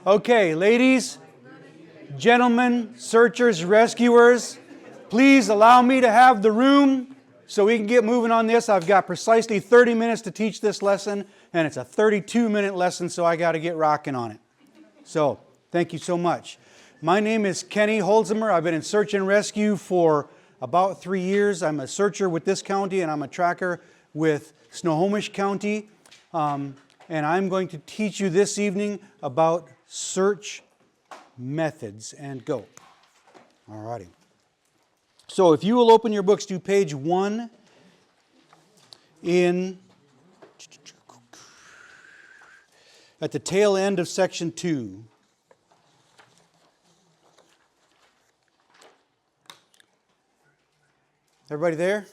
Okay, ladies, gentlemen, searchers, rescuers, please allow me to have the room so we can get moving on this. I've got precisely 30 minutes to teach this lesson, and it's a 32-minute lesson, so I got to get rocking on it. So, thank you so much. My name is Kenny Holzemer. I've been in search and rescue for about 3 years. I'm a searcher with this county, and I'm a tracker with Snohomish County. And I'm going to teach you this evening about search methods. And go. All righty. So if you will open your books to page 1 at the tail end of section 2. Everybody there?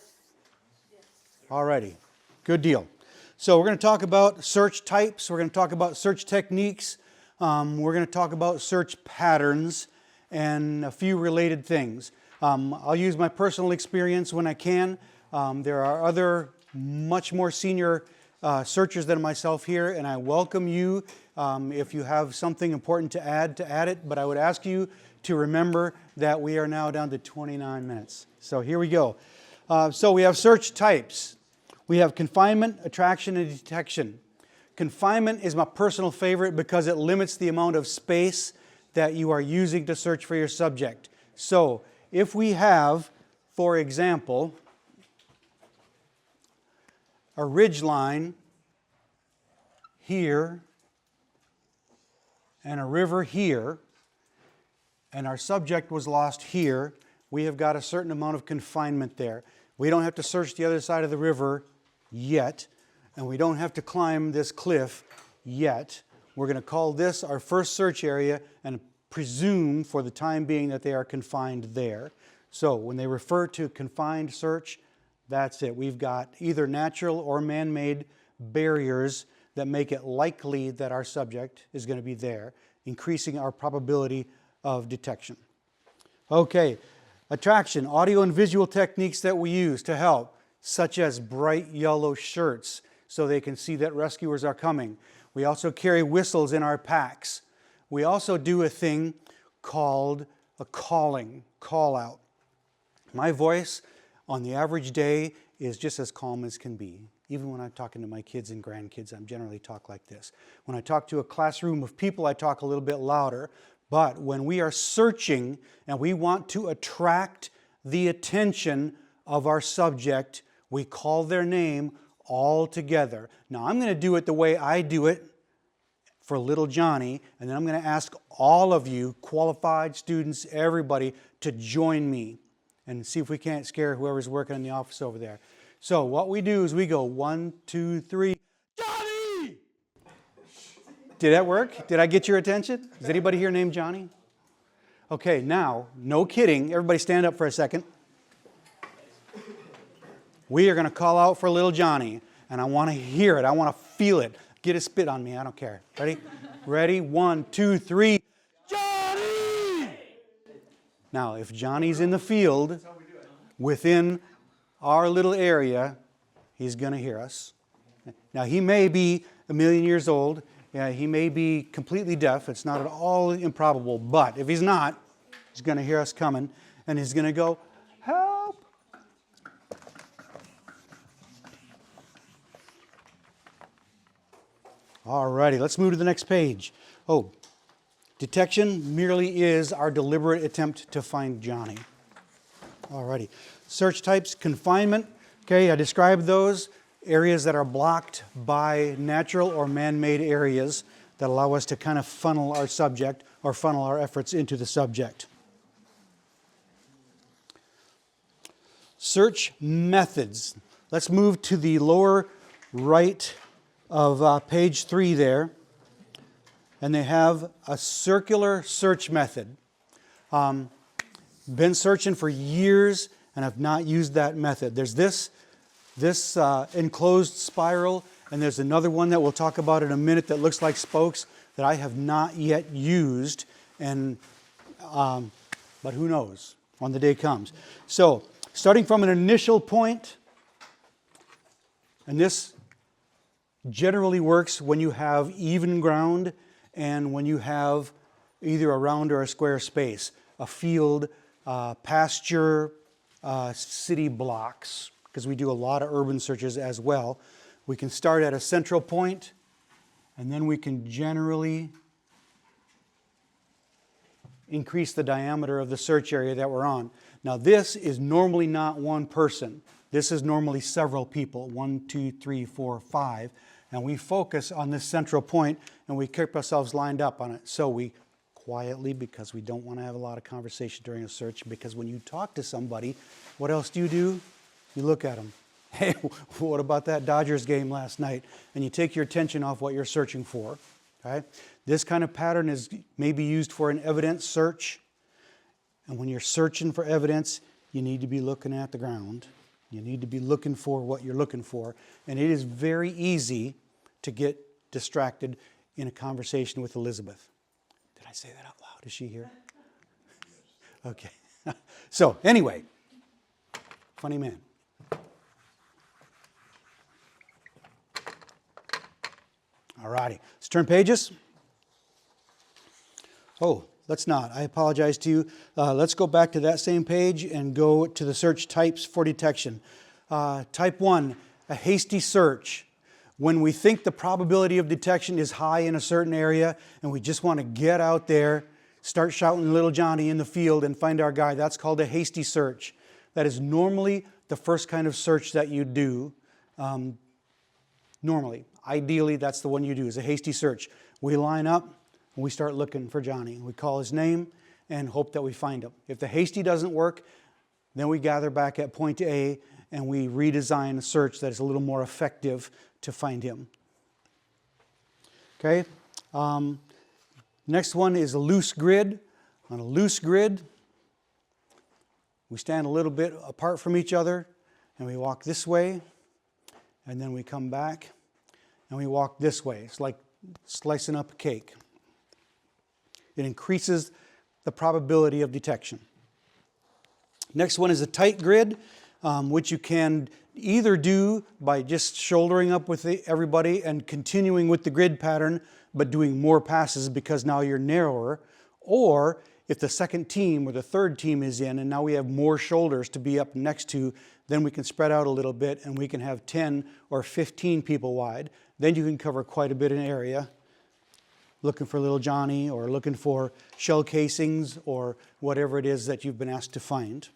Yes. All righty. Good deal. So we're going to talk about search types. We're going to talk about search techniques. We're going to talk about search patterns and a few related things. I'll use my personal experience when I can. There are other much more senior searchers than myself here, and I welcome you if you have something important to add it. But I would ask you to remember that we are now down to 29 minutes. So here we go. So we have search types. We have confinement, attraction, and detection. Confinement is my personal favorite because it limits the amount of space that you are using to search for your subject. So if we have, for example, a ridge line here and a river here, and our subject was lost here, we have got a certain amount of confinement there. We don't have to search the other side of the river yet, and we don't have to climb this cliff yet. We're going to call this our first search area and presume for the time being that they are confined there. So when they refer to confined search, that's it. We've got either natural or man-made barriers that make it likely that our subject is going to be there, increasing our probability of detection. Okay, attraction, audio and visual techniques that we use to help, such as bright yellow shirts so they can see that rescuers are coming. We also carry whistles in our packs. We also do a thing called a calling, call out. My voice on the average day is just as calm as can be. Even when I'm talking to my kids and grandkids, I generally talk like this. When I talk to a classroom of people, I talk a little bit louder. But when we are searching and we want to attract the attention of our subject, we call their name all together. Now, I'm going to do it the way I do it for little Johnny, and then I'm going to ask all of you, qualified students, everybody, to join me and see if we can't scare whoever's working in the office over there. So what we do is we go 1, 2, 3, Johnny! Did that work? Did I get your attention? Is anybody here named Johnny? Okay, now, no kidding. Everybody stand up for a second. We are going to call out for little Johnny, and I want to hear it. I want to feel it. Get a spit on me. I don't care. Ready? Ready? 1, 2, 3. Johnny! Now, if Johnny's in the field within our little area, he's going to hear us. Now, he may be 1,000,000 years old. He may be completely deaf. It's not at all improbable. But if he's not, he's going to hear us coming, and he's going to go, help! All righty, let's move to the next page. Oh, detection merely is our deliberate attempt to find Johnny. All righty. Search types, confinement. Okay, I described those areas that are blocked by natural or man-made areas that allow us to kind of funnel our subject or funnel our efforts into the subject. Search methods. Let's move to the lower right of page 3 there, and they have a circular search method. Been searching for years and have not used that method. There's this enclosed spiral, and there's another one that we'll talk about in a minute that looks like spokes that I have not yet used, and but who knows when the day comes. So starting from an initial point, and this generally works when you have even ground and when you have either a round or a square space, a field, pasture, city blocks, because we do a lot of urban searches as well. We can start at a central point, and then we can generally increase the diameter of the search area that we're on. Now this is normally not one person. This is normally several people, 1, 2, 3, 4, 5, and we focus on this central point and we keep ourselves lined up on it. So we quietly, because we don't want to have a lot of conversation during a search, because when you talk to somebody, what else do? You look at them. Hey, what about that Dodgers game last night? And you take your attention off what you're searching for. Okay? This kind of pattern is maybe used for an evidence search. And when you're searching for evidence, you need to be looking at the ground. You need to be looking for what you're looking for. And it is very easy to get distracted in a conversation with Elizabeth. Did I say that out loud? Is she here? Okay. So, anyway, funny man. All righty. Let's turn pages. Oh, let's not. I apologize to you. Let's go back to that same page and go to the search types for detection. Type 1, a hasty search. When we think the probability of detection is high in a certain area and we just want to get out there, start shouting little Johnny in the field and find our guy, that's called a hasty search. That is normally the first kind of search that you do. Normally, ideally, that's the one you do, is a hasty search. We line up and we start looking for Johnny. We call his name and hope that we find him. If the hasty doesn't work, then we gather back at point A and we redesign a search that is a little more effective to find him. Okay. Next one is a loose grid. On a loose grid, we stand a little bit apart from each other and we walk this way, and then we come back and we walk this way. It's like slicing up a cake. It increases the probability of detection. Next one is a tight grid, which you can either do by just shouldering up with everybody and continuing with the grid pattern, but doing more passes because now you're narrower, or if the second team or the third team is in and now we have more shoulders to be up next to, then we can spread out a little bit and we can have 10 or 15 people wide. Then you can cover quite a bit of an area, looking for little Johnny or looking for shell casings or whatever it is that you've been asked to find.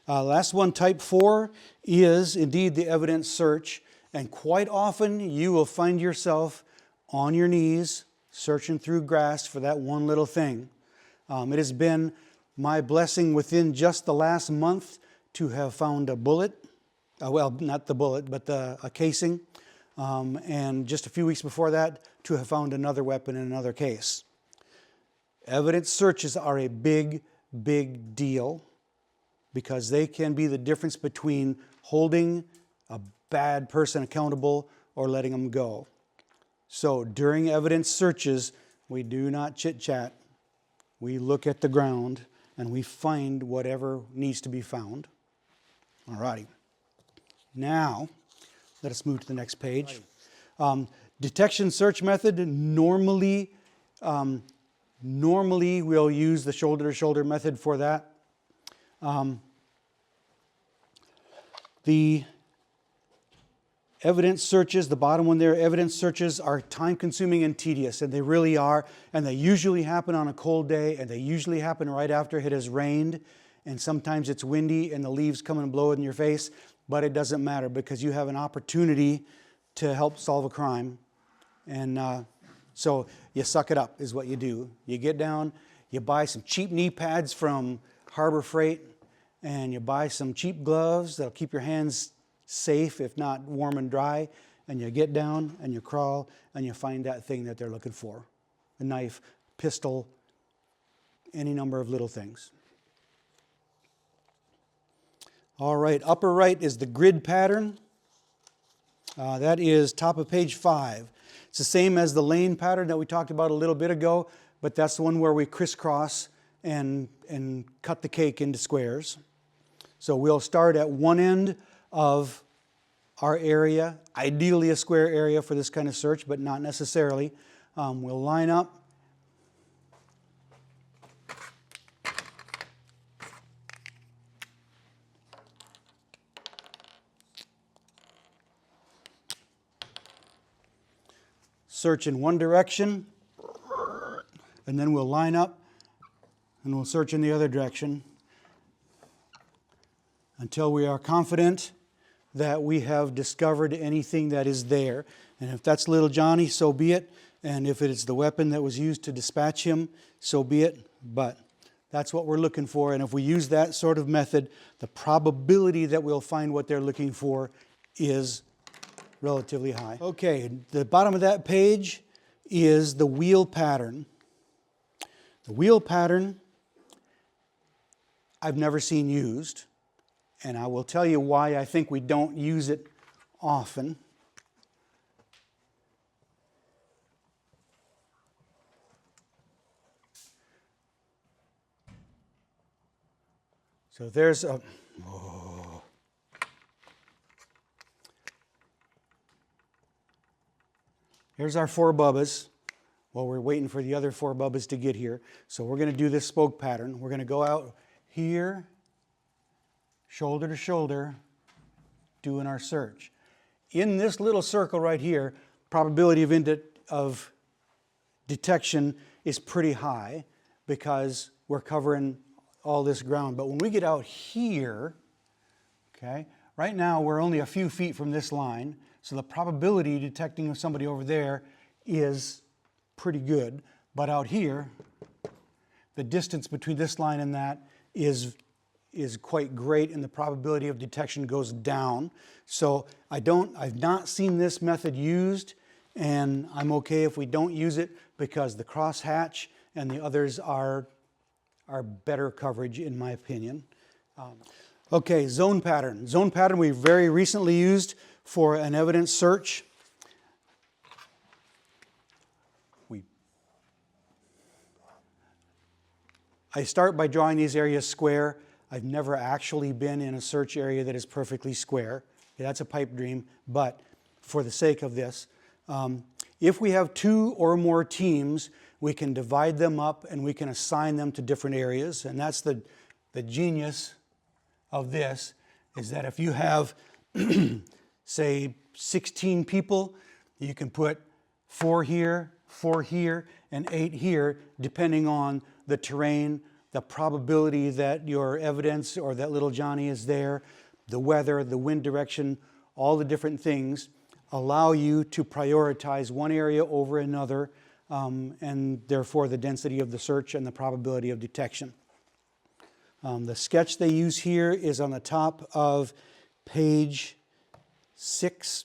Last one, type 4, is indeed the evidence search. And quite often you will find yourself on your knees searching through grass for that one little thing. It has been my blessing within just the last month to have found a bullet. Well, not the bullet, but a casing. And just a few weeks before that, to have found another weapon in another case. Evidence searches are a big, big deal because they can be the difference between holding a bad person accountable or letting them go. So during evidence searches, we do not chit-chat. We look at the ground and we find whatever needs to be found. All righty. Now, let us move to the next page. Detection search method, normally we'll use the shoulder-to-shoulder method for that. The evidence searches, the bottom one there, evidence searches are time-consuming and tedious, and they really are, and they usually happen on a cold day, and they usually happen right after it has rained, and sometimes it's windy and the leaves come and blow in your face, but it doesn't matter because you have an opportunity to help solve a crime. And so you suck it up is what you do. You get down, you buy some cheap knee pads from Harbor Freight, and you buy some cheap gloves that'll keep your hands safe, if not warm and dry, and you get down and you crawl and you find that thing that they're looking for. A knife, pistol, any number of little things. All right, upper right is the grid pattern. That is top of page 5. It's the same as the lane pattern that we talked about a little bit ago, but that's the one where we crisscross and cut the cake into squares. So we'll start at one end of our area, ideally a square area for this kind of search, but not necessarily. We'll line up. Search in one direction, and then we'll line up, and we'll search in the other direction until we are confident that we have discovered anything that is there. And if that's little Johnny, so be it. And if it is the weapon that was used to dispatch him, so be it. But that's what we're looking for. And if we use that sort of method, the probability that we'll find what they're looking for is relatively high. Okay, the bottom of that page is the wheel pattern. The wheel pattern I've never seen used, and I will tell you why I think we don't use it often. So there's a... Here's our 4 bubbas. Well, we're waiting for the other 4 bubbas to get here. So we're going to do this spoke pattern. We're going to go out here, shoulder to shoulder, doing our search. In this little circle right here, probability of detection is pretty high because we're covering all this ground. But when we get out here, okay, right now we're only a few feet from this line. So the probability of detecting somebody over there is pretty good. But out here, the distance between this line and that is quite great, and the probability of detection goes down. So I've not seen this method used, and I'm okay if we don't use it because the crosshatch and the others are better coverage in my opinion. Okay, zone pattern. Zone pattern we very recently used for an evidence search. I start by drawing these areas square. I've never actually been in a search area that is perfectly square. Okay, that's a pipe dream, but for the sake of this, if we have 2 or more teams, we can divide them up and we can assign them to different areas. And that's the genius of this, is that if you have, say, 16 people, you can put 4 here, 4 here, and 8 here, depending on the terrain, the probability that your evidence or that little Johnny is there, the weather, the wind direction, all the different things allow you to prioritize one area over another, and therefore the density of the search and the probability of detection. The sketch they use here is on the top of page 6,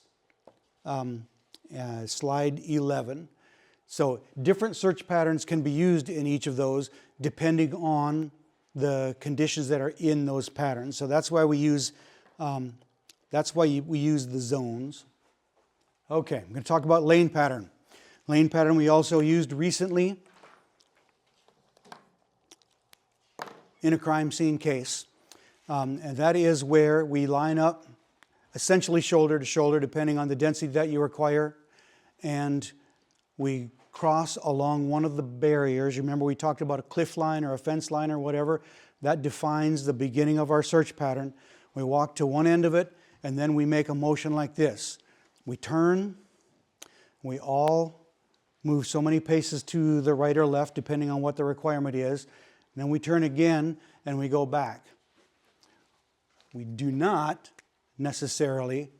slide 11. So different search patterns can be used in each of those depending on the conditions that are in those patterns. So that's why we use the zones. Okay, I'm going to talk about lane pattern. Lane pattern we also used recently in a crime scene case. And that is where we line up essentially shoulder to shoulder depending on the density that you require. And we cross along one of the barriers. Remember we talked about a cliff line or a fence line or whatever. That defines the beginning of our search pattern. We walk to one end of it and then we make a motion like this. We turn, we all move so many paces to the right or left depending on what the requirement is. And then we turn again and we go back. We do not necessarily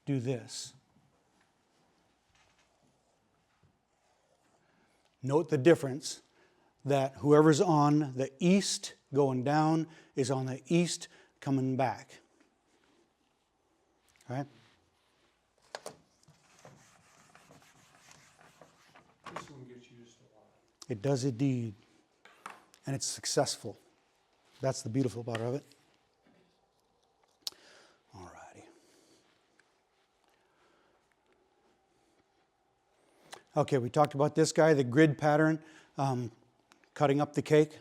do this. Note the difference that whoever's on the east going down is on the east coming back. All right? This one gets used a lot. It does indeed. And it's successful. That's the beautiful part of it. All righty. Okay, we talked about this guy, the grid pattern, cutting up the cake.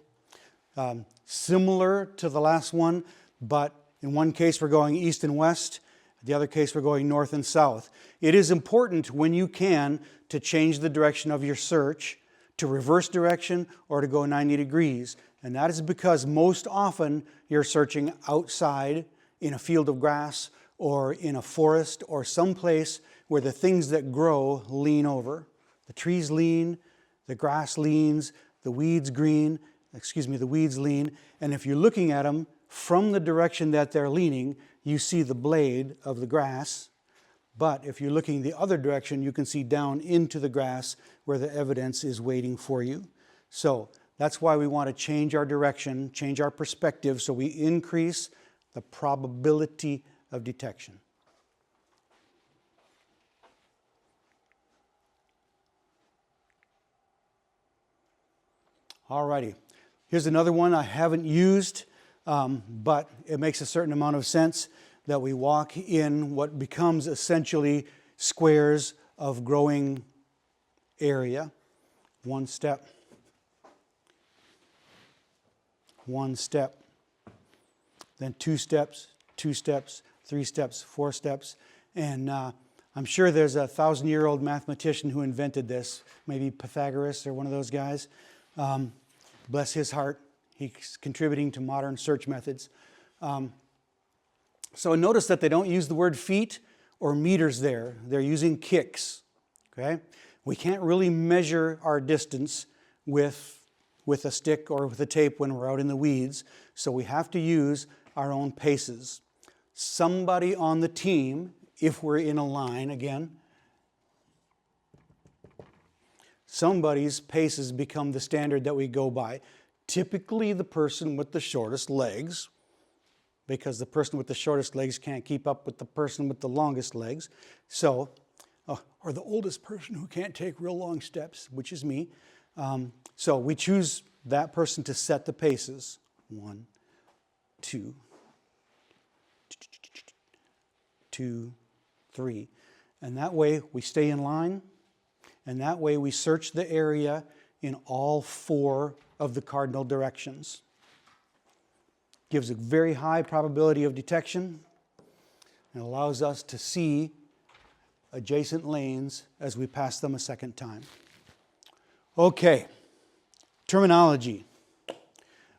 Similar to the last one, but In one case, we're going east and west. The other case, we're going north and south. It is important when you can to change the direction of your search, to reverse direction, or to go 90 degrees. And that is because most often you're searching outside in a field of grass or in a forest or someplace where the things that grow lean over. The trees lean, the grass leans, the weeds lean. And if you're looking at them from the direction that they're leaning, you see the blade of the grass. But if you're looking the other direction, you can see down into the grass where the evidence is waiting for you. So that's why we want to change our direction, change our perspective, so we increase the probability of detection. Alrighty, here's another one I haven't used, but it makes a certain amount of sense that we walk in what becomes essentially squares of growing area. One step, 2 steps, 3 steps, 4 steps. And I'm sure there's a 1,000-year-old mathematician who invented this, maybe Pythagoras or one of those guys. Bless his heart, he's contributing to modern search methods. So notice that they don't use the word feet or meters there. They're using kicks, okay? We can't really measure our distance with a stick or with a tape when we're out in the weeds, so we have to use our own paces. Somebody on the team, if we're in a line again, somebody's paces become the standard that we go by. Typically the person with the shortest legs, because the person with the shortest legs can't keep up with the person with the longest legs. So, or the oldest person who can't take real long steps, which is me. So we choose that person to set the paces. 1, 2, 2, 3. And that way we stay in line, and that way we search the area in all 4 of the cardinal directions. Gives a very high probability of detection and allows us to see adjacent lanes as we pass them a second time. Okay, terminology.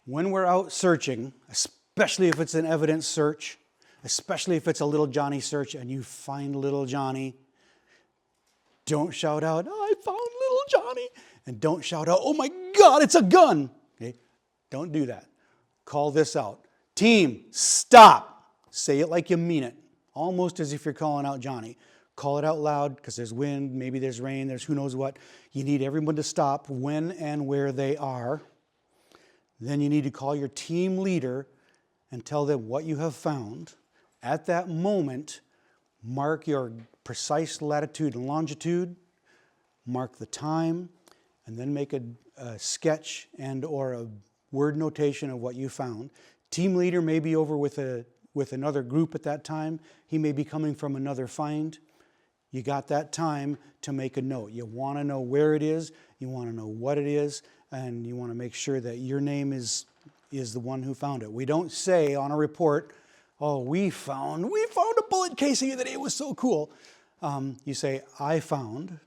When we're out searching, especially if it's an evidence search, especially if it's a little Johnny search and you find little Johnny, don't shout out, "I found little Johnny," and don't shout out, "Oh my God, it's a gun." Okay? Don't do that. Call this out. Team, stop. Say it like you mean it, almost as if you're calling out Johnny. Call it out loud because there's wind, maybe there's rain, there's who knows what. You need everyone to stop when and where they are. Then you need to call your team leader and tell them what you have found. At that moment, mark your precise latitude and longitude, mark the time, and then make a sketch and or a word notation of what you found. Team leader may be over with another group at that time. He may be coming from another find. You got that time to make a note. You want to know where it is, you want to know what it is, and you want to make sure that your name is the one who found it. We don't say on a report, "Oh, we found a bullet casing the other day, it was so cool." You say, "I found,"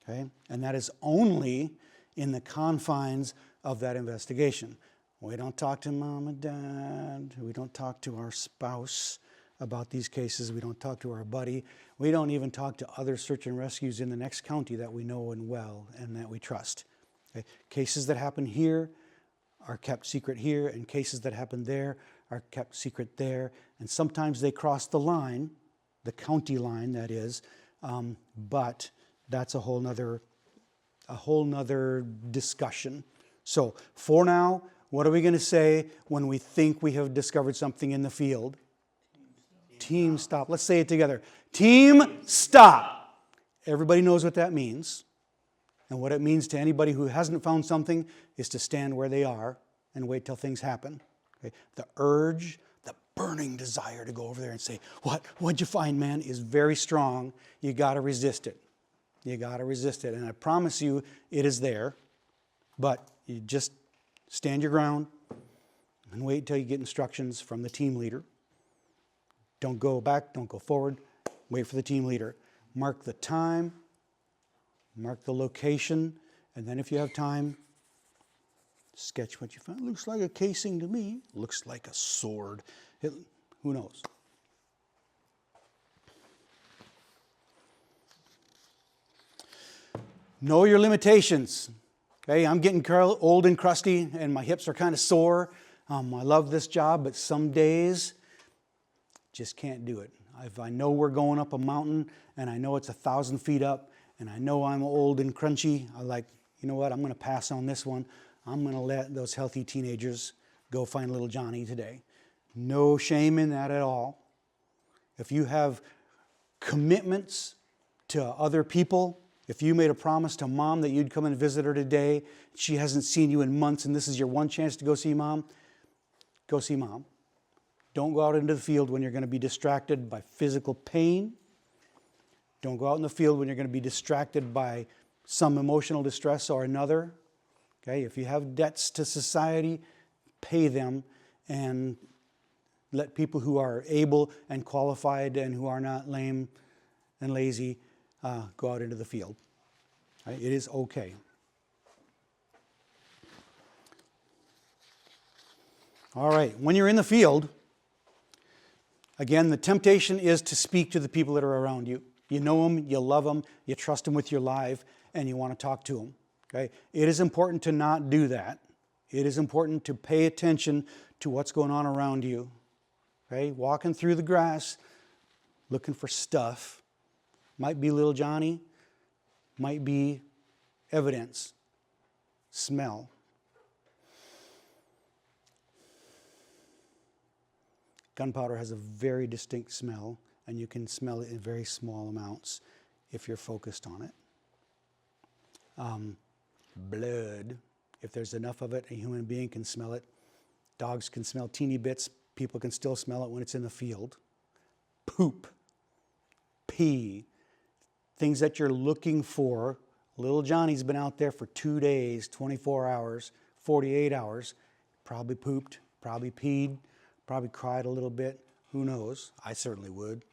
okay? And that is only in the confines of that investigation. We don't talk to mom and dad. We don't talk to our spouse about these cases. We don't talk to our buddy. We don't even talk to other search and rescues in the next county that we know and well and that we trust. Okay? Cases that happen here are kept secret here, and cases that happen there are kept secret there. And sometimes they cross the line, the county line that is, but that's a whole nother discussion. So for now, what are we going to say when we think we have discovered something in the field? Team stop. Let's say it together. Team stop. Everybody knows what that means. And what it means to anybody who hasn't found something is to stand where they are and wait till things happen. Okay? The urge, the burning desire to go over there and say, "What'd you find, man?" is very strong. You got to resist it. You got to resist it. And I promise you it is there. But you just stand your ground and wait until you get instructions from the team leader. Don't go back, don't go forward. Wait for the team leader. Mark the time, mark the location, and then if you have time, sketch what you found. Looks like a casing to me. Looks like a sword. Who knows? Know your limitations. Okay, I'm getting old and crusty, and my hips are kind of sore. I love this job, but some days just can't do it. If I know we're going up a mountain, and I know it's 1,000 feet up, and I know I'm old and crunchy, I'm like, you know what? I'm going to pass on this one. I'm going to let those healthy teenagers go find little Johnny today. No shame in that at all. If you have commitments to other people, if you made a promise to mom that you'd come and visit her today, she hasn't seen you in months, and this is your one chance to go see mom, go see mom. Don't go out into the field when you're going to be distracted by physical pain. Don't go out in the field when you're going to be distracted by some emotional distress or another. Okay, if you have debts to society, pay them, and let people who are able and qualified and who are not lame and lazy go out into the field. Right? It is okay. All right, when you're in the field, again, the temptation is to speak to the people that are around you. You know them, you love them, you trust them with your life, and you want to talk to them. Okay? It is important to not do that. It is important to pay attention to what's going on around you. Okay? Walking through the grass, looking for stuff. Might be little Johnny, might be evidence, smell. Gunpowder has a very distinct smell, and you can smell it in very small amounts if you're focused on it. Blood, if there's enough of it, a human being can smell it. Dogs can smell teeny bits. People can still smell it when it's in the field. Poop, pee, things that you're looking for. Little Johnny's been out there for 2 days, 24 hours, 48 hours. Probably pooped, probably peed, probably cried a little bit. Who knows? I certainly would.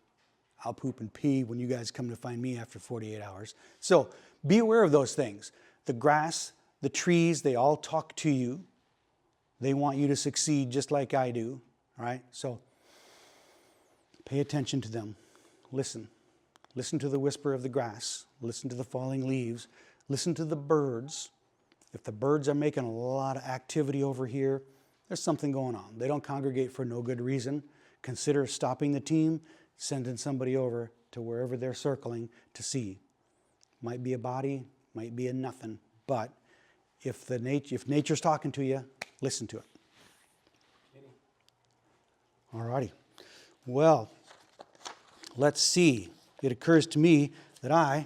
I'll poop and pee when you guys come to find me after 48 hours. So be aware of those things. The grass, the trees, they all talk to you. They want you to succeed just like I do. All right? So pay attention to them. Listen. Listen to the whisper of the grass. Listen to the falling leaves. Listen to the birds. If the birds are making a lot of activity over here, there's something going on. They don't congregate for no good reason. Consider stopping the team, sending somebody over to wherever they're circling to see. Might be a body, might be a nothing, but if nature's talking to you, listen to it. All righty. Well, let's see. It occurs to me that I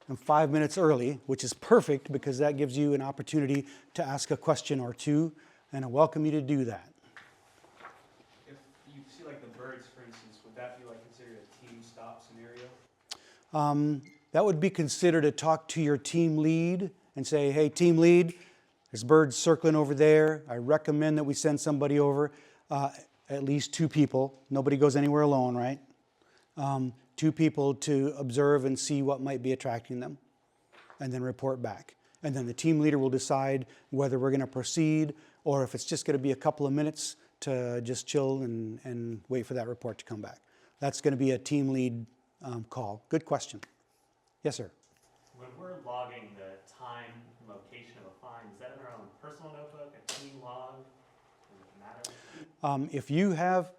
am 5 minutes early, which is perfect because that gives you an opportunity to ask a question or two, and I welcome you to do that. If you see like the birds, for instance, would that be like considered a team stop scenario? That would be considered a talk to your team lead and say, hey, team lead, there's birds circling over there. I recommend that we send somebody over, at least 2 people. Nobody goes anywhere alone, right? 2 people to observe and see what might be attracting them, and then report back. And then the team leader will decide whether we're going to proceed or if it's just going to be a couple of minutes to just chill and wait for that report to come back. That's going to be a team lead call. Good question. Yes, sir. When we're logging the time and location of a find, is that in our own personal notebook, a team log? Does it matter? If you have,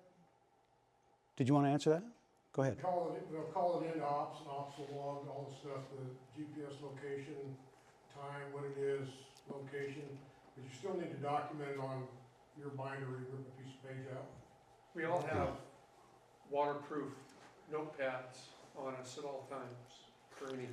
did you want to answer that? Go ahead. They'll call it into ops, and ops will log all the stuff, the GPS location, time, what it is, location, but you still need to document it on your binder or rip a piece of page out. We all have waterproof notepads on us at all times for anything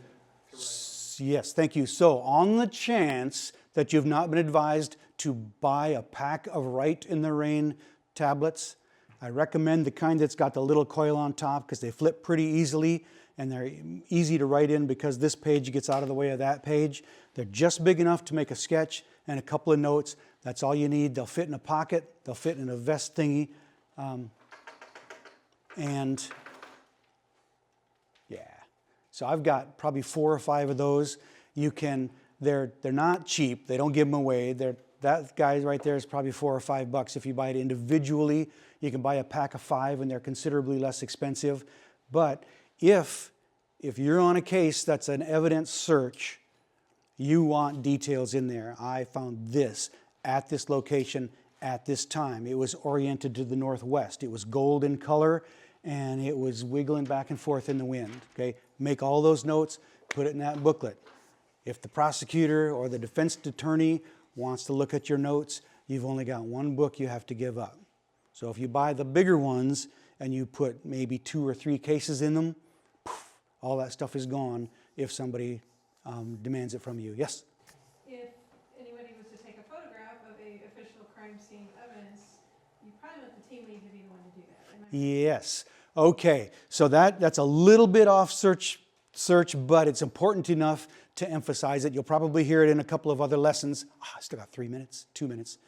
to write. Yes, thank you. So on the chance that you've not been advised to buy a pack of Right in the Rain tablets, I recommend the kind that's got the little coil on top because they flip pretty easily and they're easy to write in because this page gets out of the way of that page. They're just big enough to make a sketch and a couple of notes. That's all you need. They'll fit in a pocket. They'll fit in a vest thingy. And yeah, so I've got probably 4 or 5 of those. You can, they're not cheap. They don't give them away. That guy right there is probably $4 or $5. If you buy it individually, you can buy a pack of 5 and they're considerably less expensive. But if you're on a case that's an evidence search, you want details in there. I found this at this location at this time. It was oriented to the northwest. It was gold in color and it was wiggling back and forth in the wind. Okay, make all those notes, put it in that booklet. If the prosecutor or the defense attorney wants to look at your notes, you've only got one book you have to give up. So if you buy the bigger ones and you put maybe 2 or 3 cases in them, poof, all that stuff is gone if somebody demands it from you. Yes? If anybody was to take a photograph of a official crime scene evidence, you probably want the team lead to be the one to do that. Am I right? Yes. Okay. So that's a little bit off search, but it's important enough to emphasize it. You'll probably hear it in a couple of other lessons. I still got 3 minutes, 2 minutes.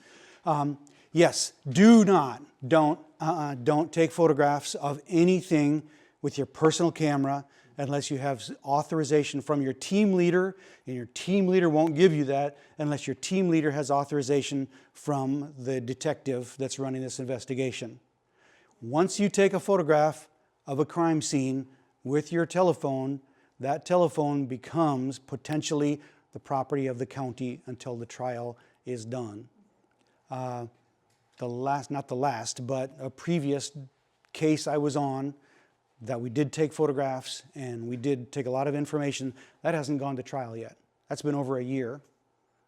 Yes, don't take photographs of anything with your personal camera unless you have authorization from your team leader, and your team leader won't give you that unless your team leader has authorization from the detective that's running this investigation. Once you take a photograph of a crime scene with your telephone, that telephone becomes potentially the property of the county until the trial is done. Not the last, but a previous case I was on that we did take photographs and we did take a lot of information, that hasn't gone to trial yet. That's been over a year.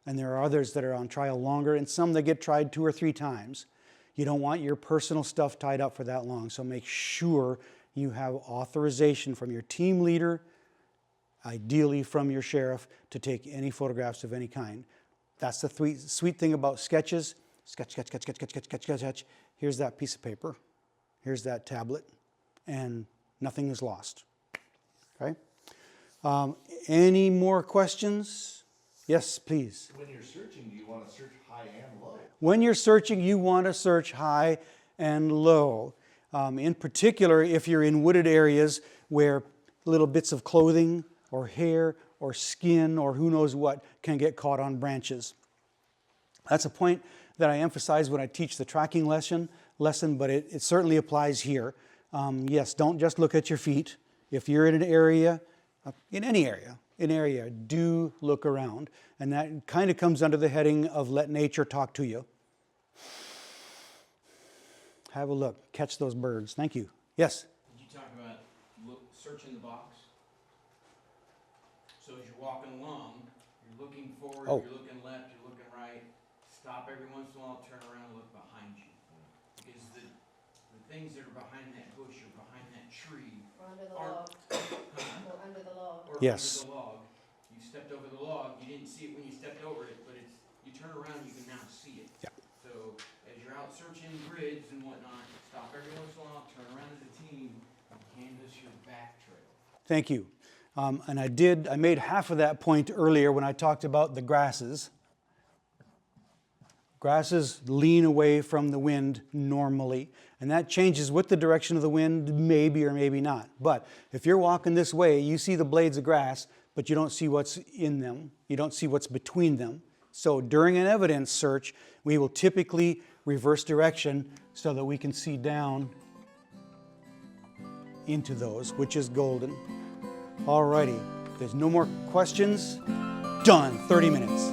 And there are others that are on trial longer and some that get tried 2 or 3 times. You don't want your personal stuff tied up for that long, so make sure you have authorization from your team leader, ideally from your sheriff, to take any photographs of any kind. That's the sweet thing about sketches. Sketch, sketch, sketch, sketch, sketch, sketch, sketch, sketch. Here's that piece of paper. Here's that tablet. And nothing is lost. Okay? Any more questions? Yes, please. When you're searching, do you want to search high and low? When you're searching, you want to search high and low. In particular, if you're in wooded areas where little bits of clothing or hair or skin or who knows what can get caught on branches. That's a point that I emphasize when I teach the tracking lesson, but it certainly applies here. Yes, don't just look at your feet. If you're in an area, in any area, do look around. And that kind of comes under the heading of let nature talk to you. Have a look, catch those birds. Thank you. Yes? Did you talk about searching the box? So as you're walking along, you're looking forward, Oh. you're looking left, you're looking right, stop every once in a while, turn around and look behind you. Because the things that are behind that bush or behind that tree Or under the aren't, log. Or under the log. or Yes. under the log. You stepped over the log, you didn't see it when you stepped over it, but you turn around, you can now see it. Yeah. So as you're out searching grids and whatnot, stop every once in a while, turn around as a team, and canvas your back trail. Thank you. And I made half of that point earlier when I talked about the grasses. Grasses lean away from the wind normally, and that changes with the direction of the wind, maybe or maybe not. But if you're walking this way, you see the blades of grass, but you don't see what's in them. You don't see what's between them. So during an evidence search, we will typically reverse direction so that we can see down into those, which is golden. Alrighty, if there's no more questions, done, 30 minutes.